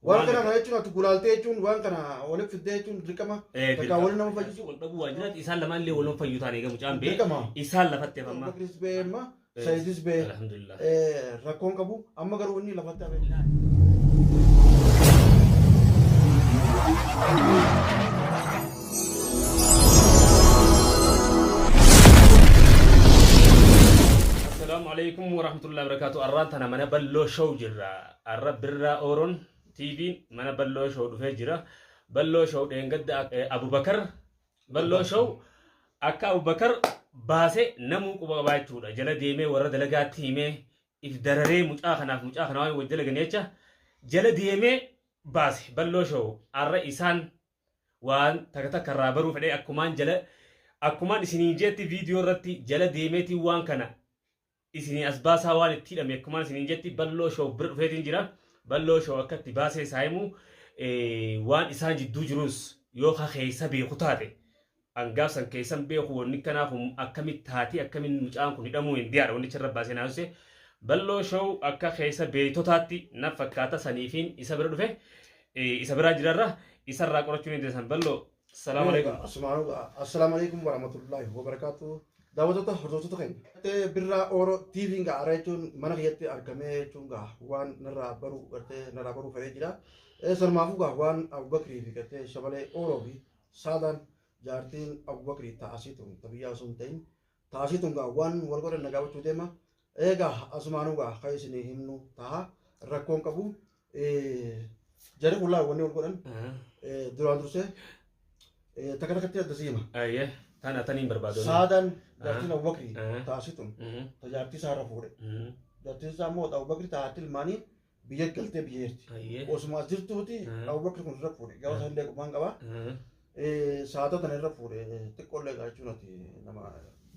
waan kana jechuun ati gulaaltee jechuun waan kana waliif fiddee jechuun dirqama takka waliin nama fayyisu wal dhabuu waan jiraatu isaan lamaan illee waliin fayyu taanee gamu caan bee isaan lafatti hafamma Abubakris bee amma Sayyidis bee alhamdulillah rakkoon qabu amma garuu inni lafatti hafe السلام عليكم ورحمة الله وبركاته. أرانتنا من بلو شو جرا الرب برا أورون تي في من بلو شو دفجرا بلو شو دينجد أبو بكر بلو شو أكا أبو بكر باسه نمو كوبا بايتورا جل ديمه ورا دلقات تيمه إفدراري مجاخنا واي وجل جنيتشا جل ديمه باسه بلو شو الرئيسان وان تكتا كرابرو فدي أكمان سنينجتي فيديو رتي جل ديمتي وان كنا isini asbaasaa waan itti hidhame akkuma isiniin jetti balloo shoo bir dhufeetiin jira balloo shoo akkatti baasee saayimu waan isaan jidduu jirus yoo keessa beeku taate angaaf san keessan beeku wanni kanaaf akkamitti taati akkamiin mucaan kun hidhamuu hin diyaadha wanni charra baasee naasuse balloo shoo akka keessa beektotaatti na fakkaata saniifiin isa bira dhufe isa biraa jirarra isarraa qorachuun hin deesan balloo assalaamu alaykum warahmatullahi wabarakatuh daawwattoota hordoftoota keenya birraa ooroo tiiviin gaara jechuun mana keessatti argamee jechuun waan narraa baruu fedhee jira. Sanumaafuu waan Abubakrii fi gartee shabalee ooroo fi saadaan jaartiin Abubakrii taasistuun tabiyyaa osoo hin ta'in taasistuun waan wal godhan nagaafachuu deema. Egaa asumaanuu kan isin himnu ta'a rakkoon qabu jarri qullaa wanni wal godhan duraan dursee takka takkatti adda siima. Tana taniin barbaadu. Saadaan jaartiin Abubakrii taasituun tajaajilti isaa irra fuudhe. Jaartiin isaa immoo Abubakrii tajaajilti ilmaanii biyya galtee biyyeerti. Osuma as jirtuuti Abubakrii kun irra fuudhe. Gaafa isaa illee gumaan qaba. Saadota tana irra fuudhe xiqqoollee jechuun nama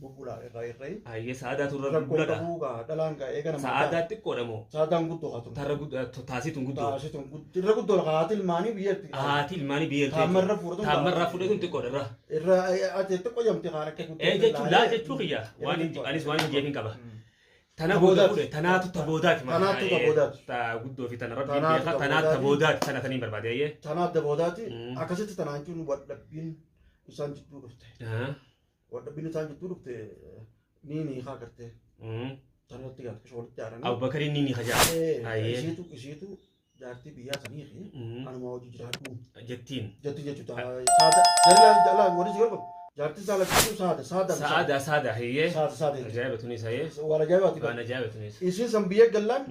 bubbulaa irraa irree. Saadaatu irra bubbulaadha. Dhalaan eega nama. Saadaa xiqqoodha moo? Saadaan guddoo haa turu. Taasituun guddoo. Taasituun guddoo. Irra guddoo haati ilmaanii biyyeerti. Haati ilmaanii biyyeerti. Taamarra fuudhatu. Taamarra fuudhatuun xiqqoodha irra. Irra ati xiqqoo jamte kaan akka guddoo. Jechuun laa jechuu kiyya waan anis waan hin jeefin qaba. Tana booda fuudhe tanaatu taboodaati. Tanaatu taboodaati. Ta guddoo fi tana rabbi beeka tanaatu taboodaati tana taniin barbaade ayyee. Tanaatu taboodaati akkasitti tanaan jechuun wadhabbiin isaan jidduu dhufte. Wadhabbiin isaan jidduu dhufte ni haa gartee. Tanatti gaafa kisha walitti aaranii. Abubakariin ni hajaa. Isiitu jaartii biyyaa sanii fi anuma hojii jiraadhu. Jettiin. Jettiin jechuudha. Saada warri si gargaru. Jaartii saala jechuun saada hiyyee. Saada. Ajaa'iba tunis hayyee. Waan ajaa'ibaati. Waan ajaa'iba tunis. Isiin san biyya gallaan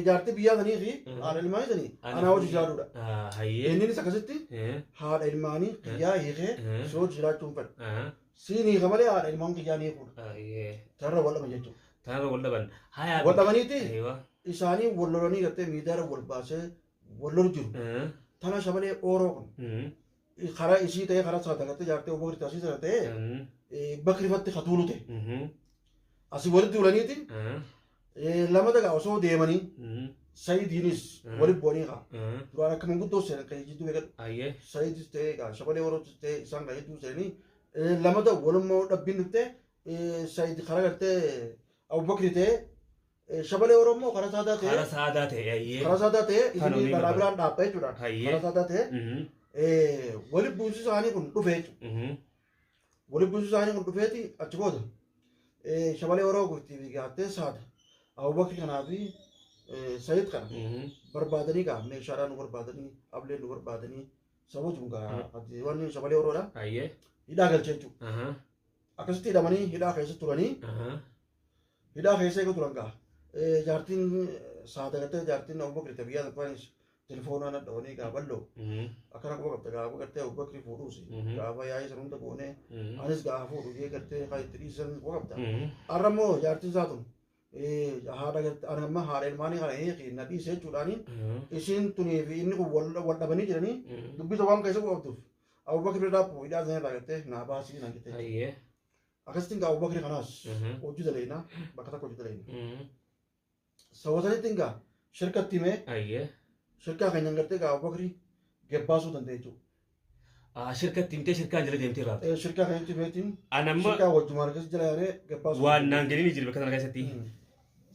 jaartii biyyaa sanii fi haadha ilmaanii sanii anaa hojii jiraadhuudha. Hayyee. Innis akkasitti haadha ilmaanii biyyaa hiikee si hojii jiraachuun fedha. Siin hiika malee haadha ilmaan biyyaa ni hiikuudha. Tarra wal dhaban jechuudha. Tarra wal dhaban. Wal dhabaniiti isaanii wal lolanii gartee miidiyaarra wal baasee wal lolu jiru. Tana shabalee ooroo kun. Karaa isii ta'ee karaa saada gartee jaartee Abubakrii taasisa ta'ee bakrifatti hatuulu ta'e. Asii walitti duulaniiti lama dagaa osoo deemanii Sayidiinis walitti bu'anii haa. Duraan akka manguddoo seenan kan jidduu beekadhu. Sayidis ta'ee shabalee oorootis ta'ee isaan kan jidduu seenanii lama daga walummaa dhabbiin dhuftee Sayid karaa gartee Abubakrii ta'ee shabalee Oromoo karaa saadaa ta'ee. Karaa saadaa ta'ee ayyee. Karaa saadaa ta'ee inni karaa biraan dhaabba jechuudha. Karaa saadaa ta'ee walitti buusuu isaanii kun dhufee jechuudha. Walitti buusuu isaanii kun dhufeeti achi booda shabalee Oromoo gurtii gaattee saada Abubakrii kanaa fi Sayid kana barbaadanii gaa meeshaadhaan nu barbaadanii ableen nu barbaadanii saboo jiru gaa wanni shabalee Oromoodha. Hidhaa galchee jechuudha. Akkasitti hidhamanii hidhaa keessa turanii hidhaa keessa eegu turan gaa jaartiin saada gartee jaartiin Abubakrii biyyaa tokkonis telefoonaan dhawanii gaa balloo akkana quba qabda gaa gartee Abubakrii fuudhuusi gaafa yaa'ii san hunda goonee anis gaa fuudhu jee gartee kan itti dhiisan quba qabda. Har'a immoo jaartiin isaa tun haadha ilmaanii kana hiiki na dhiise jechuudhaani isiin tunii fi inni kun wal dhabanii jiranii dubbisa waan keessa quba qabduuf. Abubakrii dhaabbu hidhaa sana irraa gartee naa baasii naan jettee. Akkasitti gaa Abubakrii kanaas hojii daleena bakka tokko hojii daleena. Sawwaasanitti gaa shirkatti himee shirkaa keenyan gartee gaa Abubakrii gebbaasuu danda'e jechuudha. Shirkatti himtee shirkaan jala deemtee raafte. Shirkaa keenyatti himeetiin anamma shirkaa wajjumaan keessa jala yaanee gebbaasuu. Waan naan galii jira bakka sana keessatti.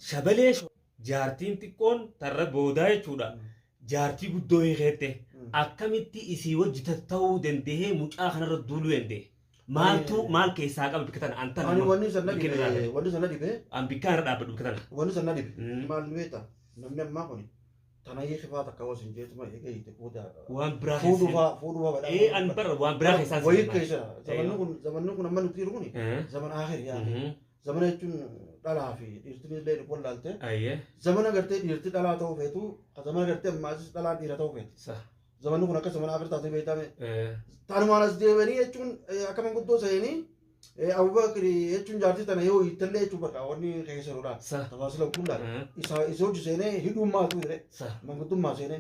Shabalee jaartiin xiqqoon tarra boodaa jechuudha. jaartii guddoo hiikeette akkamitti isii wajjita ta'uu danda'ee mucaa kanarra duuluu danda'e maal keessaa qaba bikka tana anta ani wanni sanna dhibe an bikkaan irra dhaabbadhu bikka tana wanni sanna dhibe maal beeta namni ammaa kuni tana hiikifaa takka wasin jeetuma eegayite waan biraa fuudhuufaa badhaa an bara waan biraa keessaa wayii keessa zamanni kun amma nuti jiru kuni zaman akhir yaa zamana jechuun dhalaa fi dhiirtiin illee ni bollaalte zamana gartee dhiirti dhalaa ta'uu feetu zamana gartee ammaasis dhalaa dhiira ta'uu feeti zamanni kun akka zamana akhir taatee beekame taanumaan as deebi'anii jechuun akka manguddoo seenii Abubakar jechuun jaartii tana yoo hiittallee jechuun bakka wanni keessa jirudha. Tafaasila kullaa isa hojii seenee hidhummaatu jedhe manguddummaa seenee.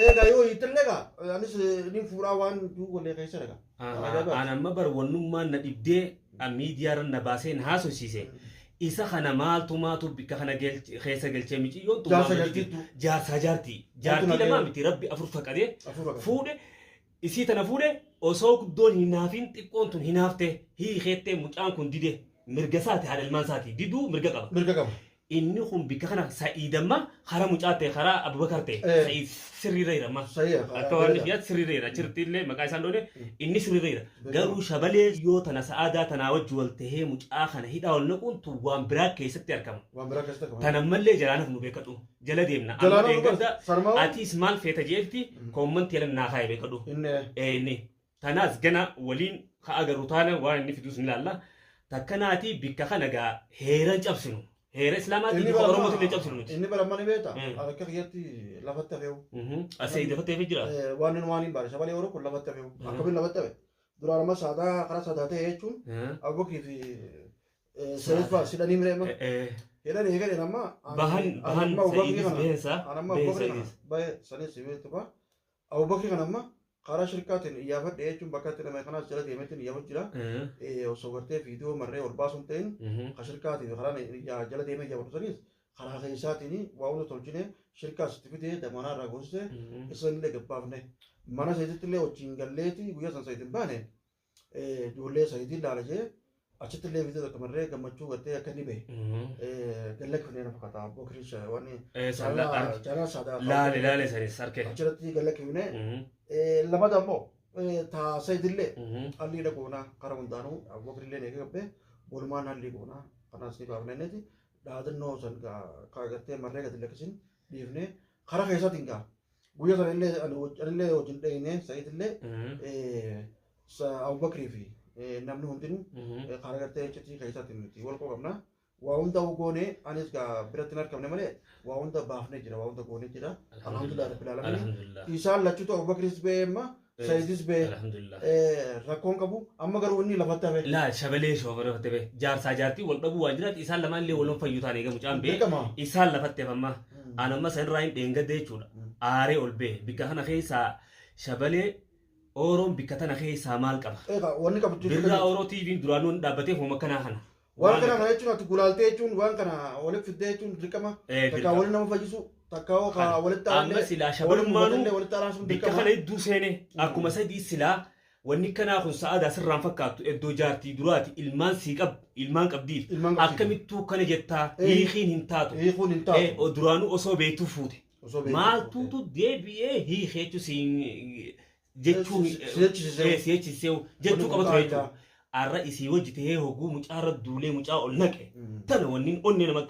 Egaa yoo hiittallee egaa anis ni fuudhaa waan duuballee keessa dhaga. An amma bar wannummaan na dhibdee miidiyaarra na baasee na haasofsiise. Isa kana maatu bikka kana keessa galchee miciyyoon jaarsaa jaartii. Jaartii lamaa miti rabbi afur faqadee fuudhe. Isii tana fuudhe osoo guddoon hinaafin xiqqoon tun hinaafte hiikeette mucaan kun dide mirga isaati haadha ilmaan isaati diduu mirga qaba. Inni kun bikka kana sa'iidamma hara mucaa ta'e karaa Abubakar ta'e sa'iid sirriireera amma. Akka waan dhiyaatu sirriireera achirratti illee maqaa isaan doone inni sirriireera. Garuu shabalee yoo tana sa'aadaa tanaa wajji wal tahee mucaa kana hidhaa ol naquun tun waan biraa keessatti argama. Tana mallee jalaanaaf nu beekadhu jala deemna. Amma eeggadda atiis maal feeta jeetti koommanti yalan naa kaa'e beekadhu. Inni tanaas gana waliin haa agarru taana waan inni fidus ni ilaalla. Takkanaati bikka kana gaa heera cabsinu. Heera Islaamaatti bifa Oromootti illee cabsinu nuti. Inni baramanii beektaa akka kiyyatti lafatti hafeewu. Asii lafatti hafee jira. Waan hin baare shabalee Oromoo kun lafatti hafeewu. Akkamiin lafatti hafe? Duraan amma saadaa karaa saadaa ta'e jechuun Abubakar fi Seefa sidhanii mireema. Jedhan eegaleen amma bahan Sa'iidis beesaa. Anamma Abubakar kana baay'ee sanis beektu ba'a. Abubakar kana amma karaa shirkaatiin iyyaafadhe jechuun bakka itti nama kanaas jala deemeetiin iyyaafatu jira. Osoo gartee viidiyoo marree ol baasuun ta'in ka shirkaatiin karaa jala deemee iyyaafatu sanis karaa keessaatiin waa hunda tolchine shirkaas itti fidee damanaa irraa goosise isa illee gabbaafne mana sayiititti illee wajjin galleeti guyyaa san sayiitiin baane ijoollee sayiitiin laala jee achitti illee viidiyoo akka marree gammachuu gartee akka inni bahe galla kifnee na fakkaata Abubakar waan jaalala saadaa laale sanis harkee achirratti galla kifnee lama dammoo taasayidillee hallii dhagoonaa karaa hundaanuu Abubakar illee gabbee walumaan hallii goonaa kanaas ni baafneenneeti dhaadannoo san gartee marree gadi lakkisin dhiifnee karaa keessaatiin gaa guyyaa sana illee wajjin dhayinee sayidillee Abubakarii fi namni hundinuu karaa gartee achitti keessaatiin nuti wal qabna. Waa hunda goonee anis gaa biratti hin argamne malee waa hunda baafnee jira waa hunda goonee jira. Alhamdulillah rabbil alamin. Isaan lachuutu Abubakaris ba'ee amma Sayidis ba'ee rakkoon qabu amma garuu inni lafatti hafe. Laa shabalee shoofara lafatti hafe jaarsaa jaartii wal dhabuu waan jiraatu isaan lamaan illee wal fayyuu taanee gamu caan ba'e isaan lafatti hafe amma aan amma sanirraa hin dheengadde jechuudha. Aaree ol ba'e bikka kana keessaa shabalee Oroon bikka tana keessaa maal qaba? Wanni qabatu birraa Oroo TV'n duraanuu dhaabbatee hooma kanaa kana. Waan kana kana jechuun ati gulaaltee jechuun waan kana walitti fiddee jechuun dirqama takkaa waliin nama fayyisu takkaa walitti amma silaa shabalummaanuu bikka kana hedduu seene akkuma sadii silaa wanni kanaa kun sa'aadaa sirraan fakkaattu iddoo jaartii duraati ilmaan qabdiif akkamittuu kana jettaa hiikiin hin taatu duraanuu osoo beektuu fuute maaltuutu deebi'ee hiikeechu jechuun si'eechisee jechuu qabatu jechuudha. Arra isii wajji tahee hoguu mucaarra duulee mucaa ol naqe tana wanni onni nama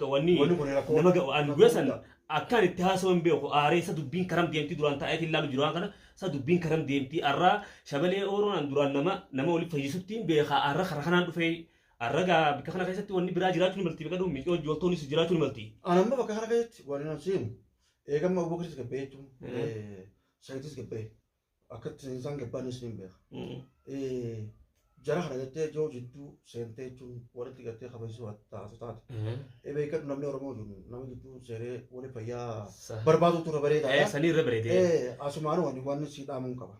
ga'an guyyaa san akkaan itti haasawan beeku aaree isa dubbiin karam deemtii duraan taa'eet ilaalu jiru waan kana isa dubbiin karam deemtii arraa shabalee Oroonaan duraan nama waliif fayyisuttiin beekaa arra karaa kanaan dhufee arra gaa bikka kana keessatti wanni biraa jiraachuu ni malti beekadhu miiqoo jooltoonis jiraachuu ni malti. Anamma bakka kana keessatti waan inni seenu eegamma Abubakaris gabbee jechuun Sayiidis gabbee akkatti isaan gabbaanis ni beeka. Jara kana jettee joo jidduu seentee jechuun walitti gartee kabajuu taate. Beekadhu namni Oromoo jiru nama jidduu seeree wali fayyaa barbaadu ture bareedaa. Sanii irra bareedee. Asumaanuu waan si dhaamuun qaba.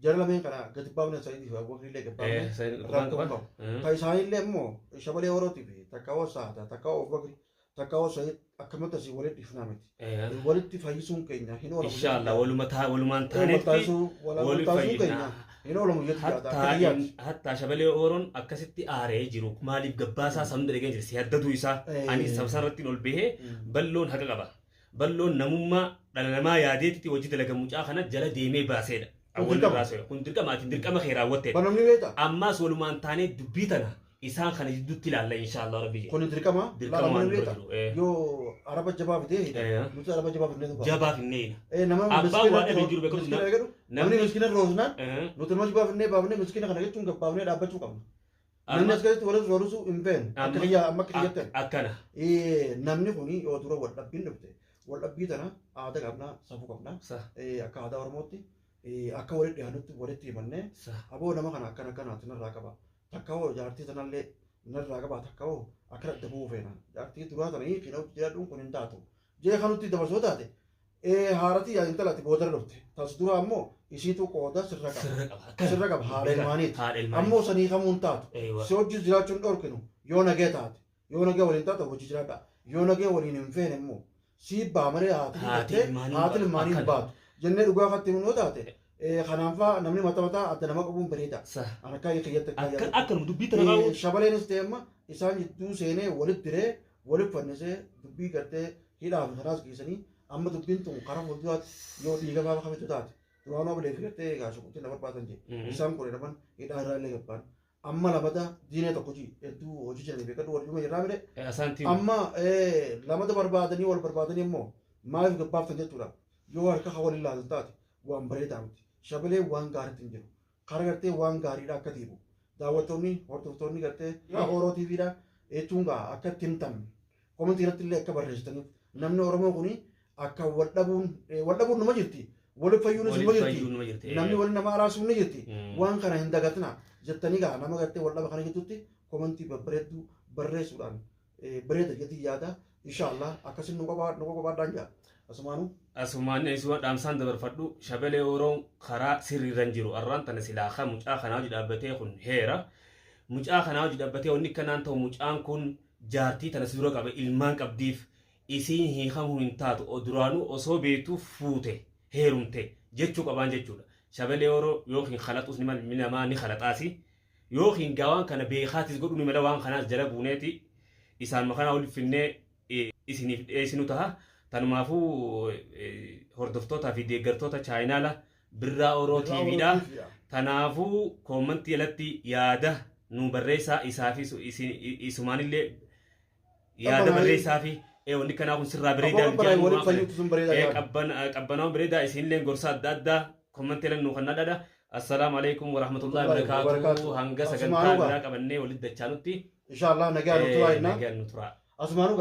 Jara lameen kana gadi baafne Sayiidii fi Abubakar illee gadi baafne rakkoon qaba. Kan isaanillee immoo shabalee Orootii fi takkaawoo Saadaa takkaawoo Abubakar takkaawoo Sayiid akkamitti asii walitti dhifnaa miti. Walitti fayyisuun keenya hin oolamu. Inshallah walumaan taanetti walitti fayyisna. Hatta shabalee Oroon akkasitti aaree jiru maaliif gabbaasaa samda dhageen jirsi yaddatu isaa ani sabsarratti ol bahee balloon haqa qaba balloon namummaa dhala namaa yaadeetti hojii dalaga mucaa kana jala deemee baaseedha. Awwalli baasee kun dirqamaatiin dirqama keeraawwatte. Banamni beeta. Ammaas walumaan taanee dubbii tana isaan kana jidduutti ilaalla inshallah rabbi. Kun dirqama. Dirqamaan beeta. Yoo araba jabaaf ta'e nuti araba jabaaf illee tokko. Jabaaf illee. Nama abbaa waa dhabee jiru beekamtu namni miskiina roosnaan nuti nama jabaaf illee baafnee miskiina kana jechuun baafnee dhaabbachuu qabna. Namni as keessatti walitti roorrisuu hin feene akka kiyyaa amma kiyyattan. Akkana. Namni kuni yoo dura wal dhabbiin dhufte wal dhabbii tana aadaa qabna safuu qabna akka aadaa Oromootti akka walitti dhiyaanutti walitti himannee aboo nama kana akkanaatti narraa qaba takka hoo jaartii tanallee narraa qaba takka hoo akka daddabuu feena jaartii duraa tananii qina'utti jedhaduun kun hin taatu jee kanutti dabarsoo taate haarati yaa intalatti boodara dhufte tas dura ammoo isiitu qooda sirra qaba haadha ilmaaniiti ammoo sanii kamuun taatu si hojii jiraachuun dhorkinu yoo nagee taate yoo nagee waliin taate hojii jiraadha yoo nagee waliin hin feene immoo si baamalee haati ilmaanii hin baatu jennee dhugaa fatti munoo taate kanaanfaa namni mataa adda nama qabuun bareeda akka kiyyatte akka nu dubbii tana baa'u shabaleenis ta'e amma isaan jidduu seenee walitti diree walitti fannisee dubbii gartee hidhaaf kanaas geessanii amma dubbiin tun karaa fuulduraatti yoo dhiiga baafaa kamittu taate duraanuu ablee filattee egaa shukutti na barbaadan jee isaan kun jedhaman hidhaa irraa illee gabbaan amma lamata diinee tokko hedduu hojii jiranii beekadhu wal dhuma irraa mire amma lamata barbaadanii wal barbaadanii immoo maaliif gabbaaftan jechuudha yoo harka hawal ilaalan taate waan bareedaa miti shabalee waan gaariitti hin jiru karaa gartee waan gaariidha akka tiibu daawwattoonni hordoftoonni gartee Oromoo TVdha jechuun akka itti himtan komentii irratti illee akka barreessitaniif namni Oromoo kuni akka wal dhabuun nama jirti wal fayyuunis nama jirti namni wal nama araasuun ni jirti waan kana hin dagatina jettanii gaa nama gartee wal dhaba kana jettutti komentii babbareedduu barreessuudhaan bareeda jetii yaada inshallah akkasin nu qabaadhaan jaa asumaan isuma dhaamsaan dabarfadhu shabalee Oromoo karaa sirriirran jiru arraan tana silaakaa mucaa kanaa hojii dhaabbatee kun heera mucaa kanaa hojii dhaabbatee wanni kanaan ta'u mucaan kun jaartii tana si dura qaba ilmaan qabdiif isiin hiikamuu hin taatu duraanuu osoo beektuu fuute heerumte jechuu qabaan jechuudha shabalee Oromoo yookiin khalaxuus namaa ni khalaxaasi yookiin gaawaan kana beekaatis godhu ni mala waan kanaas jala buuneeti isaan makanaa waliif finnee isiniif dhiyeessinu taha tanumaafuu hordoftootaa fi deeggartoota chaayinaala birraa Oromoo TVdha tanaafuu koomantii alatti yaada nu barreessaa isaa fi isumaanillee yaada barreessaa fi wanni kanaa kun sirraa bareedaa qabbanaa bareedaa isinillee gorsa adda addaa koomantii alatti nu kannadha assalaamu alaikum warahmatullahi wabarakatuh hanga sagantaa biraa qabannee walitti dachaanutti inshallah nagaa nu turaa Asumaanu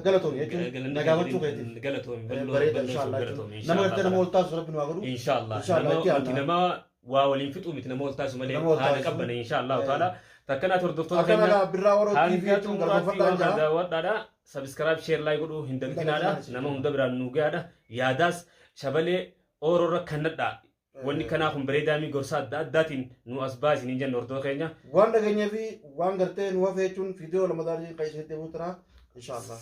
galatoon jechuun nagaafachuu keetiin galatoon bareeda inshallah nama gartee nama oltaasu rabbi nu haa godhu inshallah nama waa waliin fixuu miti nama oltaasu malee haala qabbane inshallah taala takkanaat hordoftoota keenya birraa Oromoo TV jechuun galatoonfadhaan jaa daawwadhaadha subscribe share like godhu hin dagitinaadha nama hunda biraan nu gaadha yaadaas shabalee Oromoo rakkannadha wanni kanaa kun bareedaa mi gorsa adda addaatiin nu as baasiniin jenna hordoftoota keenya waan dhageenyaa fi waan gartee nu hafee jechuun viidiyoo lama daarii qayyisee deemuu taraa inshallah